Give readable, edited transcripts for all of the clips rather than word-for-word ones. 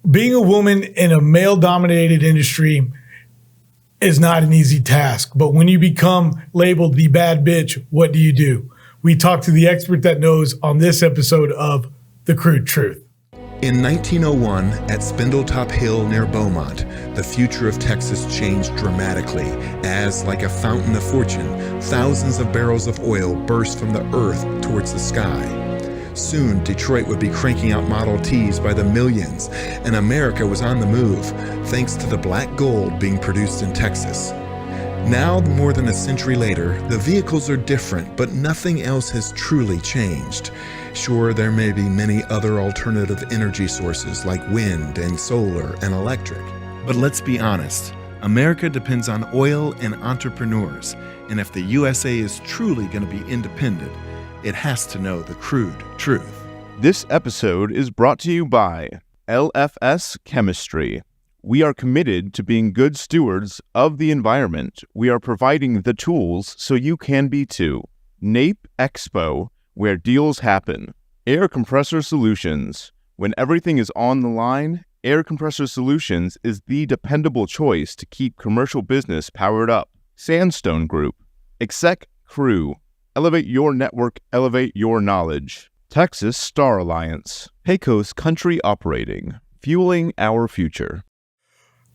Being a woman in a male-dominated industry is not an easy task. But when you become labeled the bad bitch, what do? We talk to the expert that knows on this episode of The Crude Truth. In 1901, at Spindletop Hill near Beaumont, the future of Texas changed dramatically as, like a fountain of fortune, thousands of barrels of oil burst from the earth towards the sky. Soon, Detroit would be cranking out Model Ts by the millions, and America was on the move, thanks to the black gold being produced in Texas. Now, more than a century later, the vehicles are different, but nothing else has truly changed. Sure, there may be many other alternative energy sources like wind and solar and electric. But let's be honest, America depends on oil and entrepreneurs. And if the USA is truly going to be independent, it has to know the crude truth. This episode is brought to you by LFS Chemistry. We are committed to being good stewards of the environment. We are providing the tools so you can be too. NAPE Expo, where deals happen. Air Compressor Solutions. When everything is on the line, Air Compressor Solutions is the dependable choice to keep commercial business powered up. Sandstone Group. Exec Crew. Elevate your network, elevate your knowledge. Texas Star Alliance. Pecos Country Operating. Fueling our future.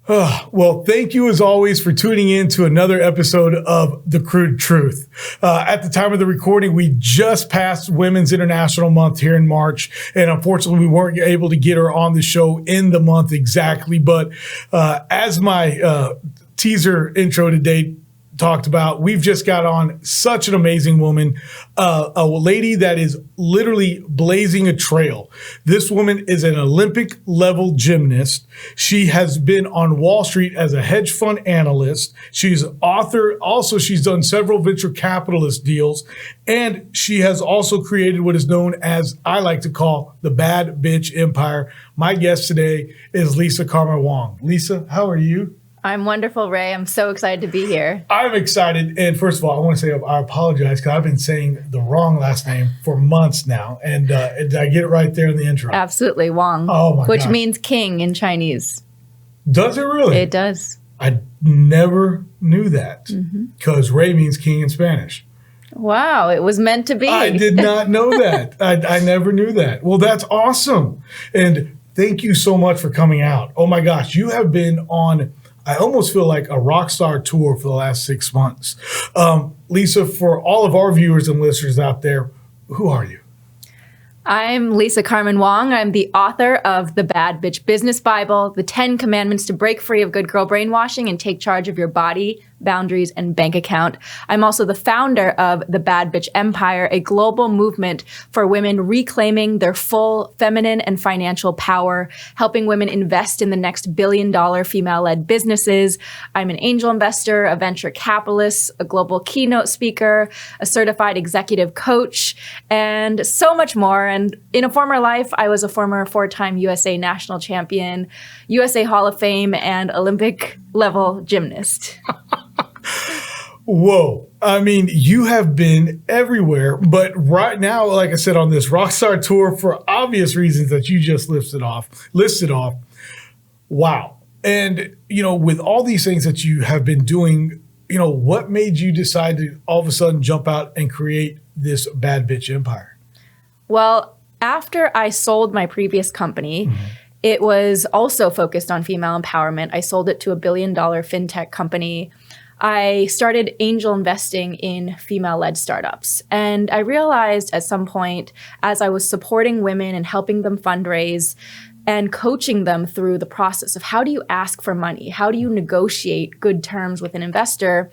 Well, thank you as always for tuning in to another episode of The Crude Truth. At the time of the recording, we just passed Women's International Month here in March, and unfortunately, we weren't able to get her on the show in the month exactly. But as my teaser intro today talked about, we've just got on such an amazing woman, a lady that is literally blazing a trail. This woman is an Olympic level gymnast. She has been on Wall Street as a hedge fund analyst. She's an author. Also, she's done several venture capitalist deals. And she has also created what is known as, I like to call, the bad bitch empire. My guest today is Lisa Carmen Wang. Lisa, how are you? I'm wonderful, Ray. I'm so excited to be here. I'm excited. And first of all, I want to say I apologize because I've been saying the wrong last name for months now. And did I get it right there in the intro? Absolutely, Wang. Oh, my Which gosh. means king in Chinese. Does it really? It does. I never knew that because Ray means king in Spanish. Wow, it was meant to be. I did not know that. I never knew that. Well, that's awesome. And thank you so much for coming out. Oh, my gosh. You have been on, I almost feel like a rock star tour for the last 6 months. Lisa, for all of our viewers and listeners out there, who are you? I'm Lisa Carmen Wang. I'm the author of The Bad Bitch Business Bible, the 10 Commandments to break free of good girl brainwashing and take charge of your body, boundaries, and bank account. I'm also the founder of The Bad Bitch Empire, a global movement for women reclaiming their full feminine and financial power, helping women invest in the next billion-dollar female-led businesses. I'm an angel investor, a venture capitalist, a global keynote speaker, a certified executive coach, and so much more. And in a former life, I was a former 4-time USA national champion, USA Hall of Fame, and Olympic level gymnast. Whoa. I mean, you have been everywhere, but right now, like I said, on this Rockstar tour, for obvious reasons that you just listed off. Wow. And, with all these things that you have been doing, what made you decide to all of a sudden jump out and create this bad bitch empire? Well, after I sold my previous company, it was also focused on female empowerment. I sold it to a $1 billion fintech company. I started angel investing in female-led startups. And I realized at some point, as I was supporting women and helping them fundraise and coaching them through the process of how do you ask for money? How do you negotiate good terms with an investor?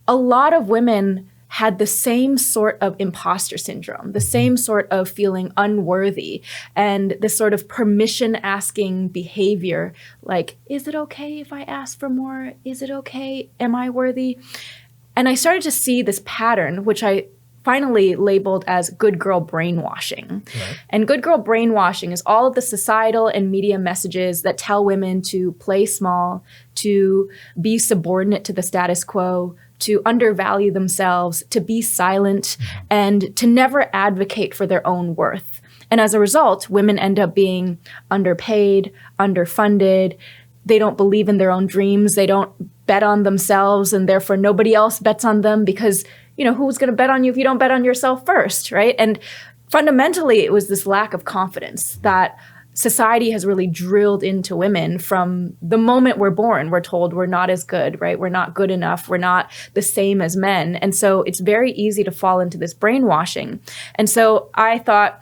A lot of women had the same sort of imposter syndrome, the same sort of feeling unworthy, and this sort of permission-asking behavior, like, is it okay if I ask for more? Is it okay? Am I worthy? And I started to see this pattern, which I finally labeled as good girl brainwashing. Right. And good girl brainwashing is all of the societal and media messages that tell women to play small, to be subordinate to the status quo, to undervalue themselves, to be silent, and to never advocate for their own worth. And as a result, women end up being underpaid, underfunded. They don't believe in their own dreams. They don't bet on themselves, and therefore nobody else bets on them because, who's going to bet on you if you don't bet on yourself first, right? And fundamentally, it was this lack of confidence that society has really drilled into women from the moment we're born. We're told we're not as good, right? We're not good enough. We're not the same as men. And so it's very easy to fall into this brainwashing. And so I thought,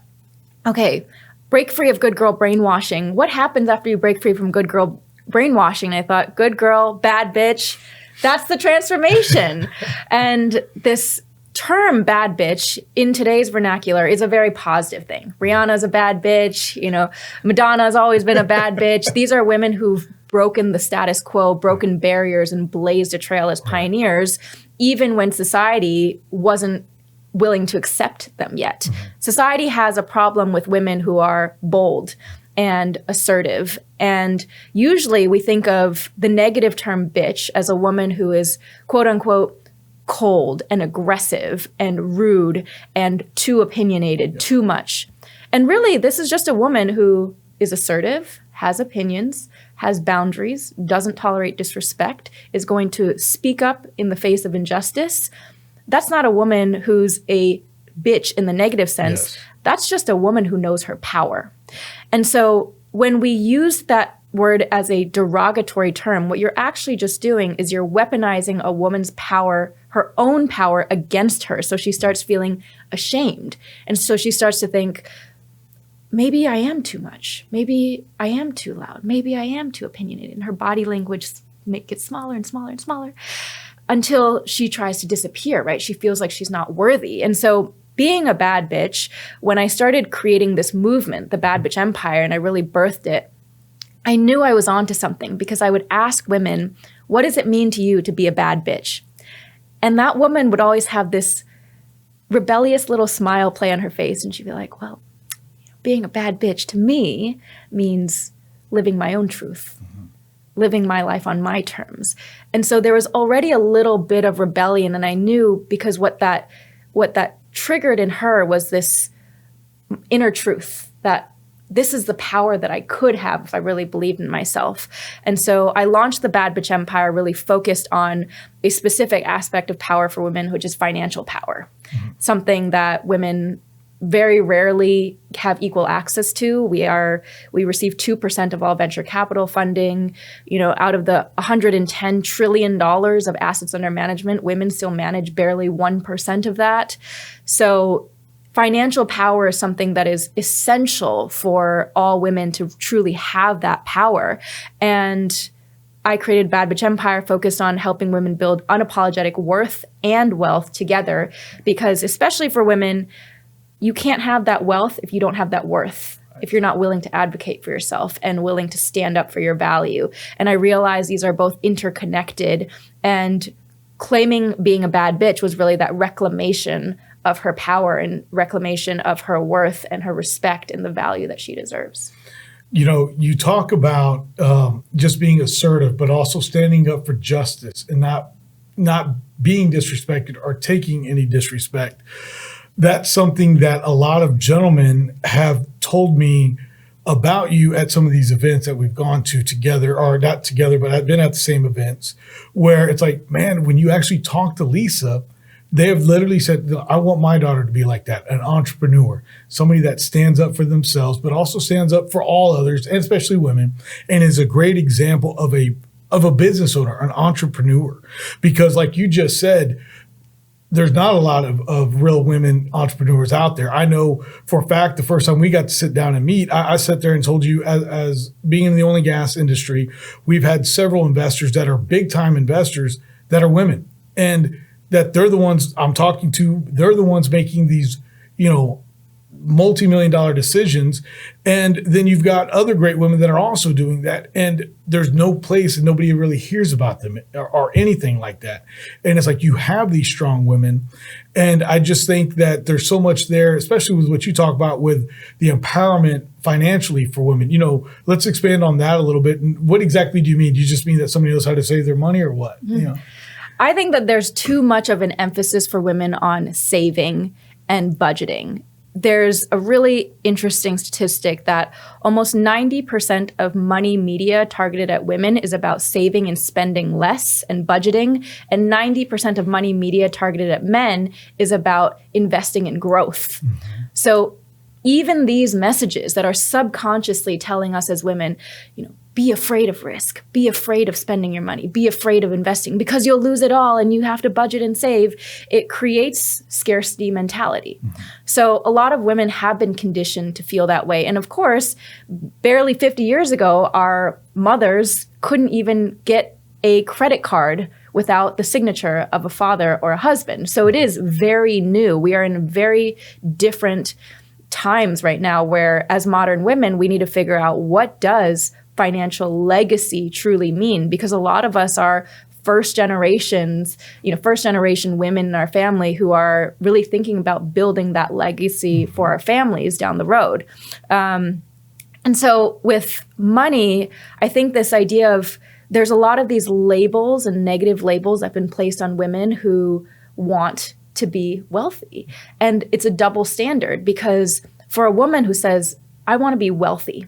okay, break free of good girl brainwashing. What happens after you break free from good girl brainwashing? And I thought, good girl, bad bitch, that's the transformation. And this term bad bitch in today's vernacular is a very positive thing. Rihanna's a bad bitch. Madonna's always been a bad bitch. These are women who've broken the status quo, broken barriers, and blazed a trail as pioneers, even when society wasn't willing to accept them yet. Society has a problem with women who are bold and assertive. And usually we think of the negative term bitch as a woman who is, quote unquote, cold and aggressive and rude and too opinionated, too much. And really, this is just a woman who is assertive, has opinions, has boundaries, doesn't tolerate disrespect, is going to speak up in the face of injustice. That's not a woman who's a bitch in the negative sense. Yes. That's just a woman who knows her power. And so when we use that word as a derogatory term, what you're actually just doing is you're weaponizing a woman's power, her own power, against her. So she starts feeling ashamed. And so she starts to think, maybe I am too much. Maybe I am too loud. Maybe I am too opinionated. And her body language gets smaller and smaller and smaller until she tries to disappear, right? She feels like she's not worthy. And so being a bad bitch, when I started creating this movement, the Bad Bitch Empire, and I really birthed it, I knew I was onto something because I would ask women, what does it mean to you to be a bad bitch? And that woman would always have this rebellious little smile play on her face. And she'd be like, well, being a bad bitch to me means living my own truth, living my life on my terms. And so there was already a little bit of rebellion. And I knew because what that triggered in her was this inner truth that this is the power that I could have if I really believed in myself. And so I launched the Bad Bitch Empire, really focused on a specific aspect of power for women, which is financial power, something that women very rarely have equal access to. We receive 2% of all venture capital funding. Out of the $110 trillion of assets under management, women still manage barely 1% of that. So financial power is something that is essential for all women to truly have that power. And I created Bad Bitch Empire, focused on helping women build unapologetic worth and wealth together, because especially for women, you can't have that wealth if you don't have that worth, if you're not willing to advocate for yourself and willing to stand up for your value. And I realized these are both interconnected, and claiming being a bad bitch was really that reclamation of her power and reclamation of her worth and her respect and the value that she deserves. You talk about just being assertive, but also standing up for justice and not being disrespected or taking any disrespect. That's something that a lot of gentlemen have told me about you at some of these events that we've gone to together, or not together, but I've been at the same events, where it's like, man, when you actually talk to Lisa, they have literally said, I want my daughter to be like that, an entrepreneur, somebody that stands up for themselves, but also stands up for all others, and especially women, and is a great example of a business owner, an entrepreneur. Because like you just said, there's not a lot of real women entrepreneurs out there. I know for a fact, the first time we got to sit down and meet, I sat there and told you, as being in the oil and gas industry, we've had several investors that are big time investors that are women, and that they're the ones I'm talking to. They're the ones making these, multi-million-dollar decisions. And then you've got other great women that are also doing that. And there's no place, and nobody really hears about them or anything like that. And it's like, you have these strong women. And I just think that there's so much there, especially with what you talk about with the empowerment financially for women. Let's expand on that a little bit. And what exactly do you mean? Do you just mean that somebody knows how to save their money, or what? I think that there's too much of an emphasis for women on saving and budgeting. there's a really interesting statistic that almost 90% of money media targeted at women is about saving and spending less and budgeting, and 90% of money media targeted at men is about investing in growth. Mm-hmm. So even these messages that are subconsciously telling us as women, be afraid of risk, be afraid of spending your money, be afraid of investing because you'll lose it all and you have to budget and save. It creates scarcity mentality. Mm-hmm. So a lot of women have been conditioned to feel that way. And of course, barely 50 years ago, our mothers couldn't even get a credit card without the signature of a father or a husband. So it is very new. We are in very different times right now where as modern women, we need to figure out what does financial legacy truly mean? Because a lot of us are first generation women in our family who are really thinking about building that legacy for our families down the road. And so with money, I think this idea of there's a lot of these labels and negative labels that have been placed on women who want to be wealthy. And it's a double standard because for a woman who says, I want to be wealthy,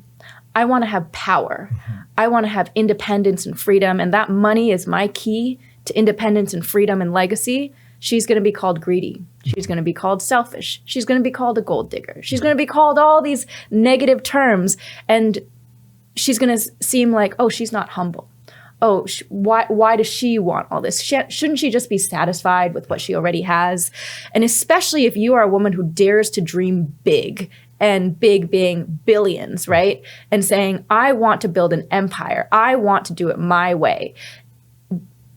I want to have power. Mm-hmm. I want to have independence and freedom. And that money is my key to independence and freedom and legacy. She's going to be called greedy. She's going to be called selfish. She's going to be called a gold digger. She's going to be called all these negative terms. And she's going to seem like, oh, she's not humble. Oh, why does she want all this? Shouldn't she just be satisfied with what she already has? And especially if you are a woman who dares to dream big, and big being billions, right? And saying, I want to build an empire. I want to do it my way.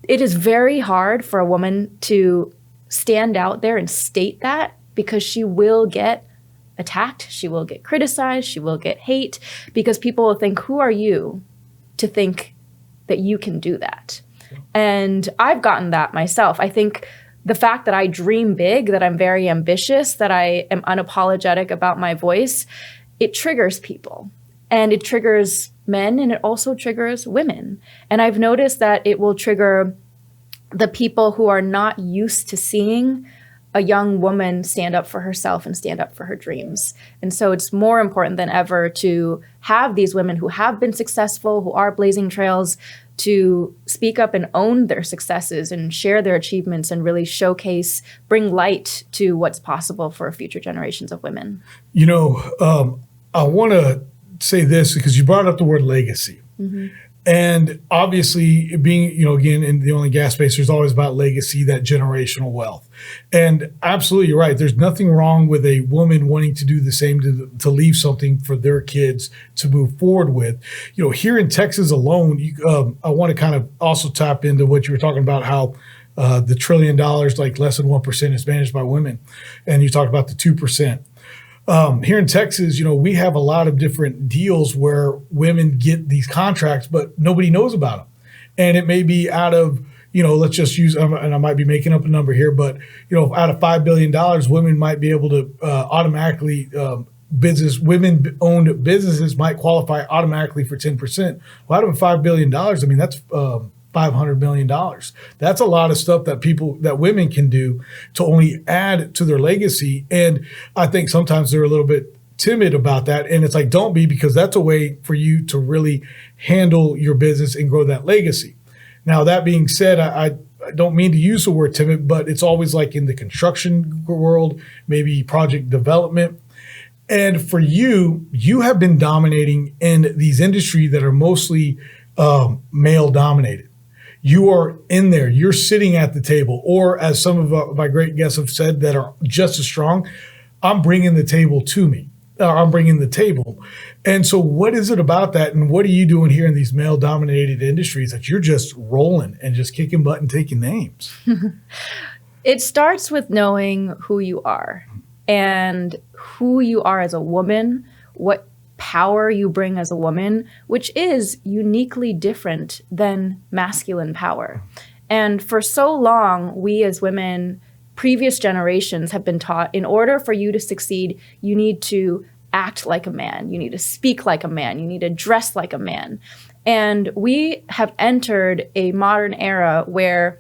It is very hard for a woman to stand out there and state that because she will get attacked. She will get criticized. She will get hate because people will think, who are you to think that you can do that? And I've gotten that myself. I think the fact that I dream big, that I'm very ambitious, that I am unapologetic about my voice, it triggers people. And it triggers men and it also triggers women. And I've noticed that it will trigger the people who are not used to seeing a young woman stand up for herself and stand up for her dreams. And so it's more important than ever to have these women who have been successful, who are blazing trails, to speak up and own their successes and share their achievements and really showcase, bring light to what's possible for future generations of women. I want to say this because you brought up the word legacy. Mm-hmm. And obviously being, again, in the oil and gas space, there's always about legacy, that generational wealth. And absolutely, you're right. There's nothing wrong with a woman wanting to do the same, to leave something for their kids to move forward with. Here in Texas alone, I want to kind of also tap into what you were talking about, how the $1 trillion, like less than 1% is managed by women. And you talked about the 2%. Here in Texas, we have a lot of different deals where women get these contracts, but nobody knows about them. And it may be out of, let's just use, and I might be making up a number here, but, out of $5 billion, women might be able to automatically, women-owned businesses might qualify automatically for 10%. Well, out of $5 billion, that's $500 million. That's a lot of stuff that women can do to only add to their legacy. And I think sometimes they're a little bit timid about that. And it's like, don't be, because that's a way for you to really handle your business and grow that legacy. Now, that being said, I don't mean to use the word timid, but it's always like in the construction world, maybe project development. And for you have been dominating in these industries that are mostly male dominated. You are in there, you're sitting at the table, or as some of my great guests have said that are just as strong, I'm bringing the table to me. I'm bringing the table. And so what is it about that? And what are you doing here in these male dominated industries that you're just rolling and just kicking butt and taking names? It starts with knowing who you are and who you are as a woman, what power you bring as a woman, which is uniquely different than masculine power. And for so long, we as women, previous generations have been taught, in order for you to succeed, you need to act like a man, you need to speak like a man, you need to dress like a man. And we have entered a modern era where,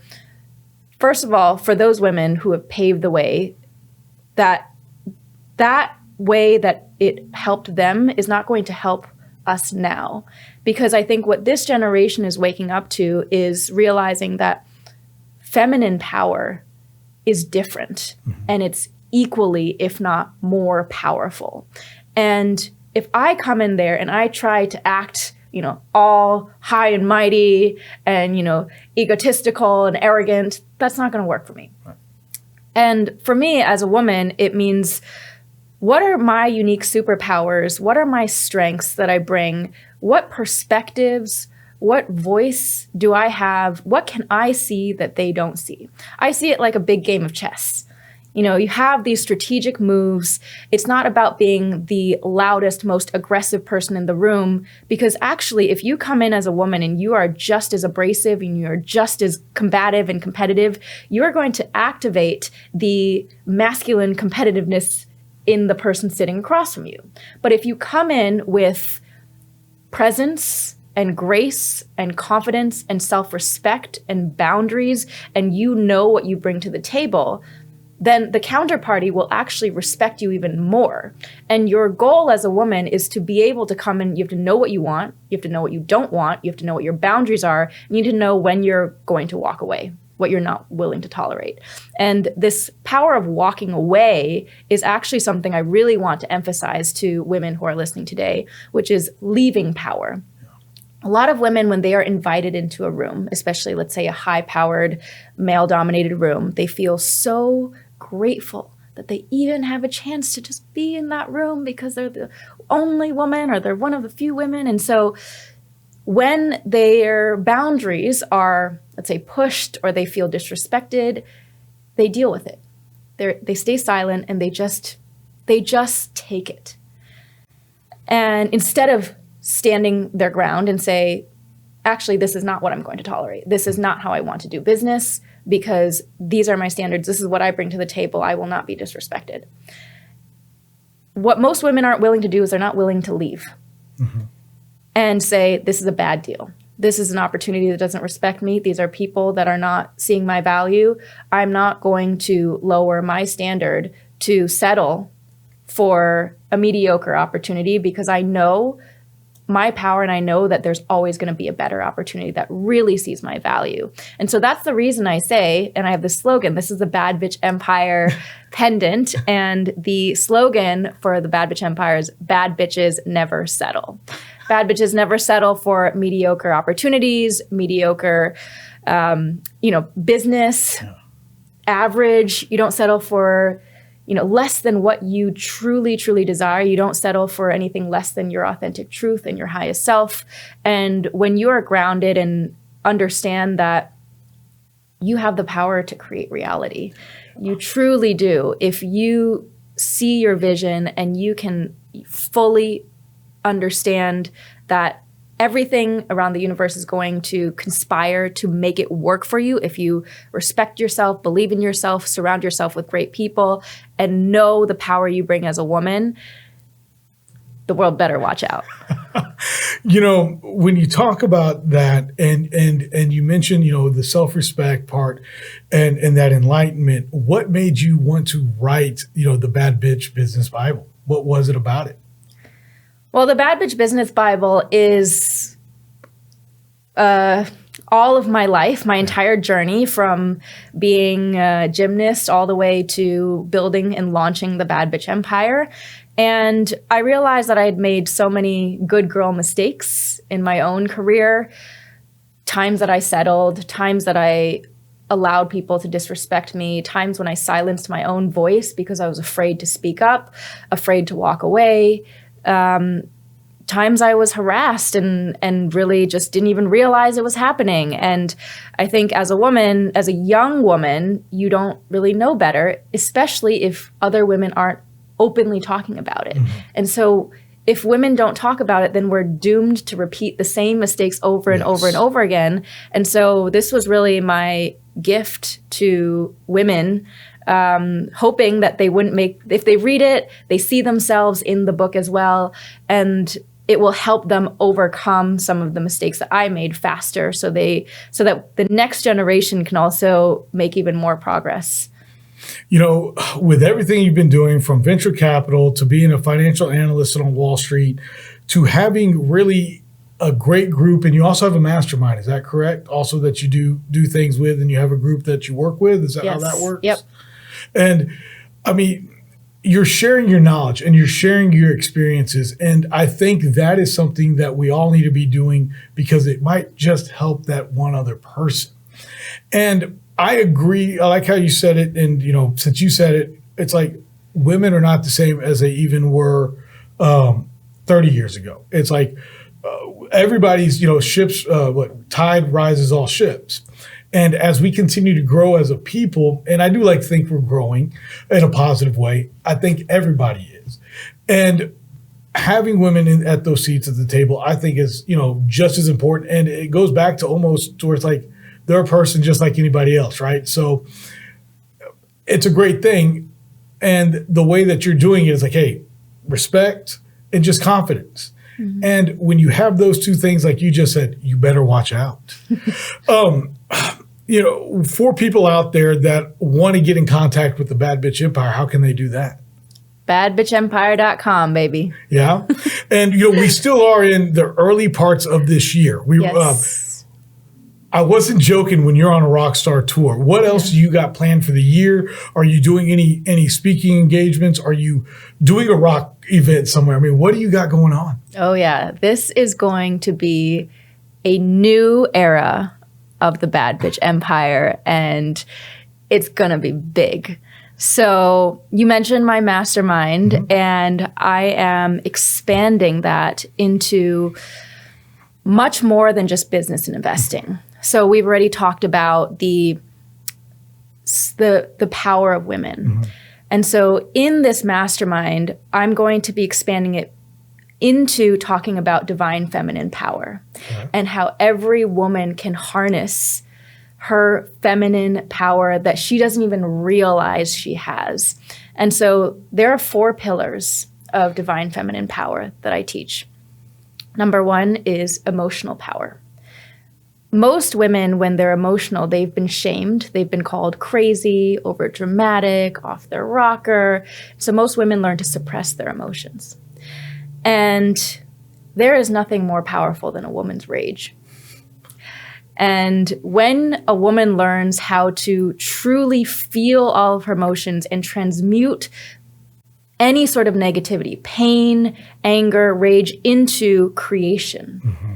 first of all, for those women who have paved the way, that way that it helped them is not going to help us now. Because I think what this generation is waking up to is realizing that feminine power is different, and it's equally, if not more powerful. And if I come in there and I try to act, all high and mighty and, egotistical and arrogant, that's not going to work for me. Right. And for me as a woman, it means, what are my unique superpowers? What are my strengths that I bring? What perspectives, what voice do I have? What can I see that they don't see? I see it like a big game of chess. You have these strategic moves. It's not about being the loudest, most aggressive person in the room, because actually, if you come in as a woman and you are just as abrasive and you're just as combative and competitive, you're going to activate the masculine competitiveness in the person sitting across from you. But if you come in with presence and grace and confidence and self-respect and boundaries, and you know what you bring to the table, then the counterparty will actually respect you even more. And your goal as a woman is to be able to come in, you have to know what you want, you have to know what you don't want, you have to know what your boundaries are, you need to know when you're going to walk away, what you're not willing to tolerate. And this power of walking away is actually something I really want to emphasize to women who are listening today, which is leaving power. A lot of women, when they are invited into a room, especially, let's say, a high-powered, male-dominated room, they feel so grateful that they even have a chance to just be in that room because they're the only woman or they're one of the few women. And so when their boundaries are, let's say, pushed or they feel disrespected, they deal with it. They stay silent and they just take it. And instead of standing their ground and say, actually, this is not what I'm going to tolerate. This is not how I want to do business, because these are my standards. This is what I bring to the table. I will not be disrespected. What most women aren't willing to do is they're not willing to leave and say, this is a bad deal. This is an opportunity that doesn't respect me. These are people that are not seeing my value. I'm not going to lower my standard to settle for a mediocre opportunity, because I know my power and I know that there's always going to be a better opportunity that really sees my value. And so that's the reason I say, and I have this slogan, this is the Bad Bitch Empire pendant, and the slogan for the Bad Bitch Empire is bad bitches never settle. Bad bitches never settle for mediocre opportunities, mediocre, business, average. You don't settle for less than what you truly, truly desire. You don't settle for anything less than your authentic truth and your highest self. And when you are grounded and understand that you have the power to create reality, you truly do. If you see your vision and you can fully understand that everything around the universe is going to conspire to make it work for you, if you respect yourself, believe in yourself, surround yourself with great people, and know the power you bring as a woman, the world better watch out. When you talk about that and you mentioned, the self-respect part and that enlightenment, what made you want to write, the Bad Bitch Business Bible? What was it about it? Well, the Bad Bitch Business Bible is all of my life, my entire journey from being a gymnast all the way to building and launching the Bad Bitch Empire. And I realized that I had made so many good girl mistakes in my own career, times that I settled, times that I allowed people to disrespect me, times when I silenced my own voice because I was afraid to speak up, afraid to walk away. Times I was harassed and really just didn't even realize it was happening. And I think as a woman, as a young woman, you don't really know better, especially if other women aren't openly talking about it. And so if women don't talk about it, then we're doomed to repeat the same mistakes over and over and over again. And so this was really my gift to women, hoping that they wouldn't if they read it, they see themselves in the book as well, and it will help them overcome some of the mistakes that I made faster, so that the next generation can also make even more progress. with everything you've been doing, from venture capital to being a financial analyst on Wall Street to having really a great group, and you also have a mastermind, is that correct? Also that you do things with, and you have a group that you work with. Is that how that works? Yep. And I mean, you're sharing your knowledge and you're sharing your experiences. And I think that is something that we all need to be doing, because it might just help that one other person. And I agree. I like how you said it. And, since you said it, it's like women are not the same as they even were 30 years ago. It's like everybody's, ships, tide rises all ships. And as we continue to grow as a people, and I do like to think we're growing in a positive way, I think everybody is. And having women at those seats at the table, I think is, just as important. And it goes back to almost to where it's like they're a person just like anybody else, right? So it's a great thing. And the way that you're doing it is like, hey, respect and just confidence. Mm-hmm. And when you have those two things, like you just said, you better watch out. For people out there that want to get in contact with the Bad Bitch Empire, how can they do that? Badbitchempire.com, baby. Yeah. And, we still are in the early parts of this year. Yes. I wasn't joking when you're on a rock star tour. What else do you got planned for the year? Are you doing any speaking engagements? Are you doing a rock event somewhere? I mean, what do you got going on? Oh, yeah. This is going to be a new era of the Bad Bitch Empire, and it's going to be big. So you mentioned my mastermind, mm-hmm. and I am expanding that into much more than just business and investing. So we've already talked about the power of women. Mm-hmm. And so in this mastermind, I'm going to be expanding it into talking about divine feminine power, and how every woman can harness her feminine power that she doesn't even realize she has. And so there are 4 pillars of divine feminine power that I teach. Number 1 is emotional power. Most women, when they're emotional, they've been shamed. They've been called crazy, over dramatic, off their rocker. So most women learn to suppress their emotions. And there is nothing more powerful than a woman's rage. And when a woman learns how to truly feel all of her emotions and transmute any sort of negativity, pain, anger, rage, into creation, mm-hmm.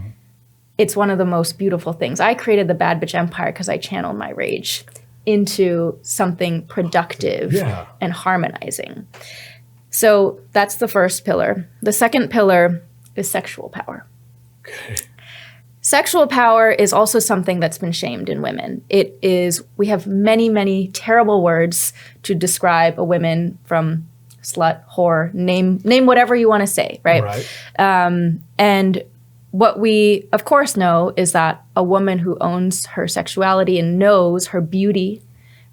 it's one of the most beautiful things. I created the Bad Bitch Empire because I channeled my rage into something productive and harmonizing. So that's the first pillar. The second pillar is sexual power. Okay. Sexual power is also something that's been shamed in women. We have many, many terrible words to describe a woman, from slut, whore, name whatever you want to say, right? And what we, of course, know is that a woman who owns her sexuality and knows her beauty,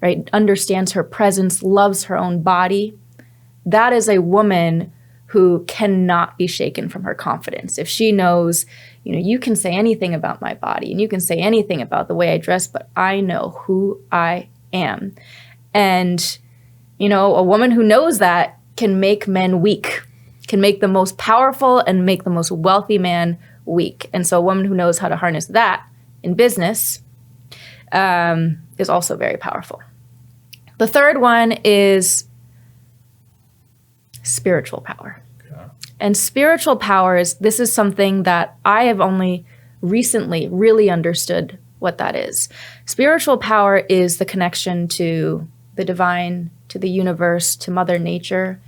right, understands her presence, loves her own body, that is a woman who cannot be shaken from her confidence. If she knows, you can say anything about my body and you can say anything about the way I dress, but I know who I am. And, a woman who knows that can make men weak, can make the most powerful and make the most wealthy man weak. And so a woman who knows how to harness that in business is also very powerful. The third one is spiritual power. And spiritual power this is something that I have only recently really understood what that is. Spiritual power is the connection to the divine, to the universe, to Mother Nature.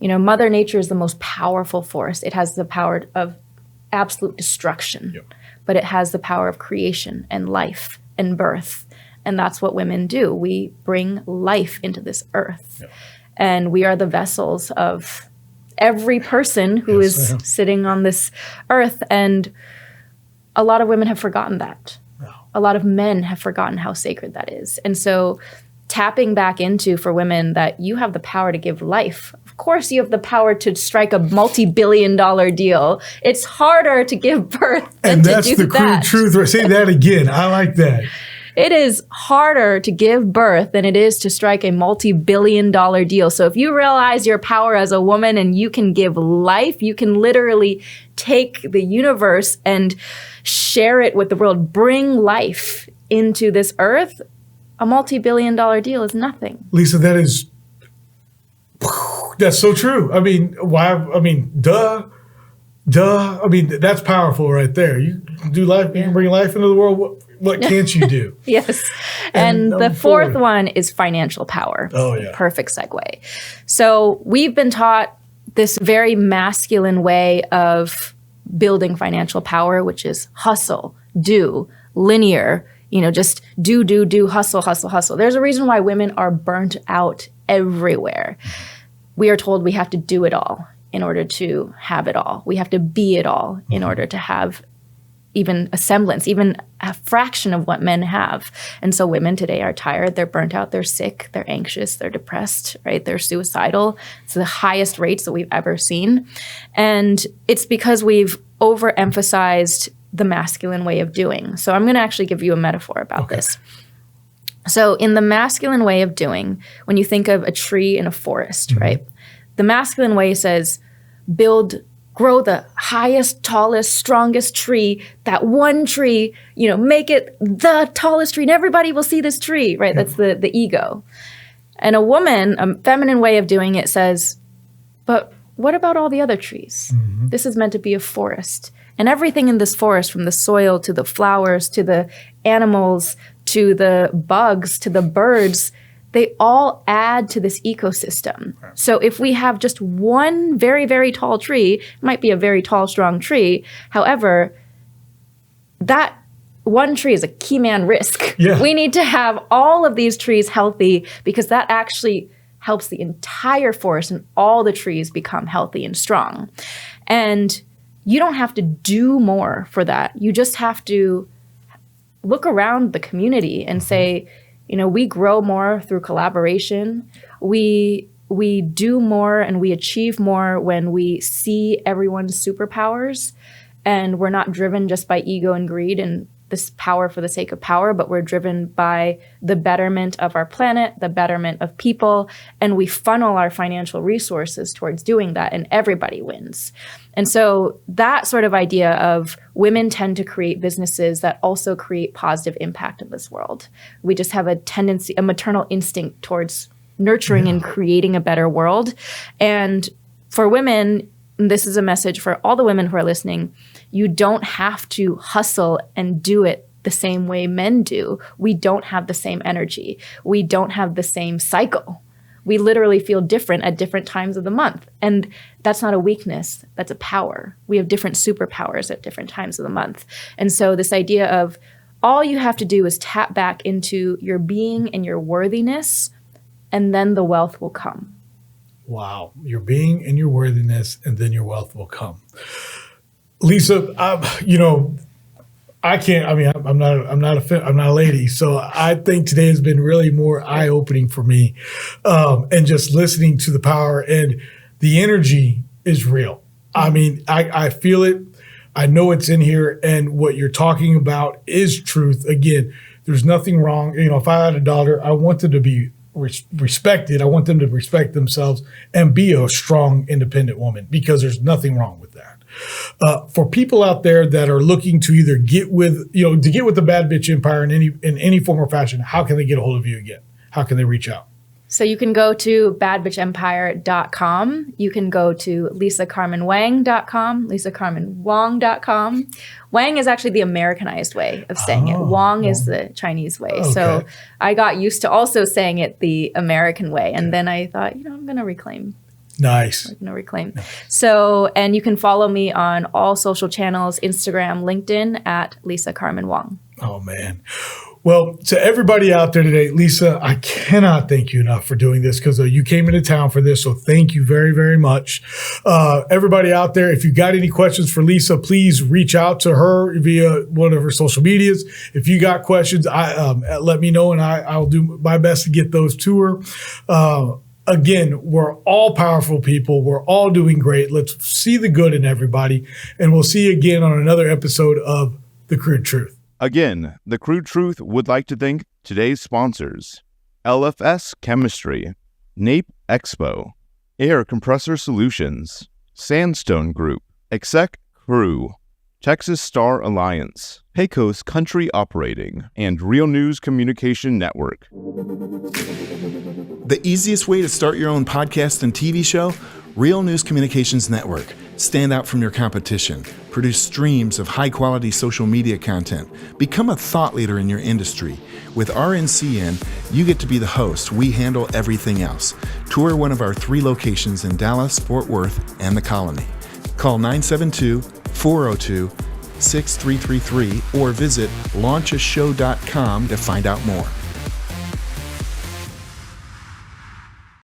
Mm-hmm. Mother Nature is the most powerful force. It has the power of absolute destruction, but it has the power of creation and life and birth. And that's what women do. We bring life into this earth. And we are the vessels of every person who is sitting on this earth. And a lot of women have forgotten that. A lot of men have forgotten how sacred that is. And so tapping back into, for women, that you have the power to give life. Of course, you have the power to strike a multi-billion-dollar deal. It's harder to give birth than to do that. And that's the crude truth. Say that again. I like that. It is harder to give birth than it is to strike a multi-billion-dollar deal. So if you realize your power as a woman and you can give life, you can literally take the universe and share it with the world, bring life into this earth, a multi-billion-dollar deal is nothing. Lisa, that's so true. I mean, why? I mean, duh. I mean, that's powerful right there. You can do life, you can bring life into the world. What can't you do? Yes. And the fourth one is financial power. Oh, yeah. Perfect segue. So we've been taught this very masculine way of building financial power, which is hustle, do, linear, just do, hustle. There's a reason why women are burnt out everywhere. We are told we have to do it all in order to have it all. We have to be it all in order to have even a semblance, even a fraction of what men have. And so women today are tired, they're burnt out, they're sick, they're anxious, they're depressed, right? They're suicidal. It's the highest rates that we've ever seen. And it's because we've overemphasized the masculine way of doing. So I'm going to actually give you a metaphor about this. So in the masculine way of doing, when you think of a tree in a forest, right? The masculine way says, grow the highest, tallest, strongest tree, that one tree, make it the tallest tree and everybody will see this tree, right? That's the ego. And a feminine way of doing it says, but what about all the other trees? This is meant to be a forest. And everything in this forest, from the soil to the flowers to the animals to the bugs to the birds, they all add to this ecosystem. So if we have just one very, very tall tree, it might be a very tall, strong tree. However, that one tree is a key man risk. Yeah. We need to have all of these trees healthy because that actually helps the entire forest and all the trees become healthy and strong. And you don't have to do more for that. You just have to look around the community and say, we grow more through collaboration. We do more and we achieve more when we see everyone's superpowers, and we're not driven just by ego and greed and this power for the sake of power, but we're driven by the betterment of our planet, the betterment of people, and we funnel our financial resources towards doing that, and everybody wins. And so that sort of idea of women tend to create businesses that also create positive impact in this world. We just have a tendency, a maternal instinct towards nurturing and creating a better world. And for women, this is a message for all the women who are listening, you don't have to hustle and do it the same way men do. We don't have the same energy. We don't have the same cycle. We literally feel different at different times of the month. And that's not a weakness, that's a power. We have different superpowers at different times of the month. And so this idea of all you have to do is tap back into your being and your worthiness, and then the wealth will come. Wow. Your being and your worthiness, and then your wealth will come. Lisa, I can't, I'm not a lady. So I think today has been really more eye-opening for me. And just listening to the power, and the energy is real. I feel it. I know it's in here, and what you're talking about is truth. Again, there's nothing wrong. If I had a daughter, I want them to be respected. I want them to respect themselves and be a strong, independent woman, because there's nothing wrong with that. For people out there that are looking to either get with the Bad Bitch Empire in any form or fashion, how can they get a hold of you again? How can they reach out? So you can go to badbitchempire.com. You can go to lisacarmenwang.com, lisacarmenwang.com. Wang is actually the Americanized way of saying it. Wang is the Chinese way. Okay. So I got used to also saying it the American way. And then I thought, I'm going to reclaim. Nice. I'm going to reclaim. So, and you can follow me on all social channels, Instagram, LinkedIn, at Lisa Carmen Wang. Oh, man. Well, to everybody out there today, Lisa, I cannot thank you enough for doing this, because you came into town for this. So thank you very, very much. Everybody out there, if you got any questions for Lisa, please reach out to her via one of her social medias. If you got questions, let me know, and I'll do my best to get those to her. Again, we're all powerful people. We're all doing great. Let's see the good in everybody. And we'll see you again on another episode of The Crude Truth. Again, the Crude Truth would like to thank today's sponsors: LFS Chemistry, NAPE Expo, Air Compressor Solutions, Sandstone Group, Exec Crew, Texas Star Alliance, Pecos Country Operating, and Real News Communication Network. The easiest way to start your own podcast and TV show? Real News Communications Network. Stand out from your competition. Produce streams of high-quality social media content. Become a thought leader in your industry. With RNCN, you get to be the host. We handle everything else. Tour one of our 3 locations in Dallas, Fort Worth, and the Colony. Call 972-402-6333 or visit launchashow.com to find out more.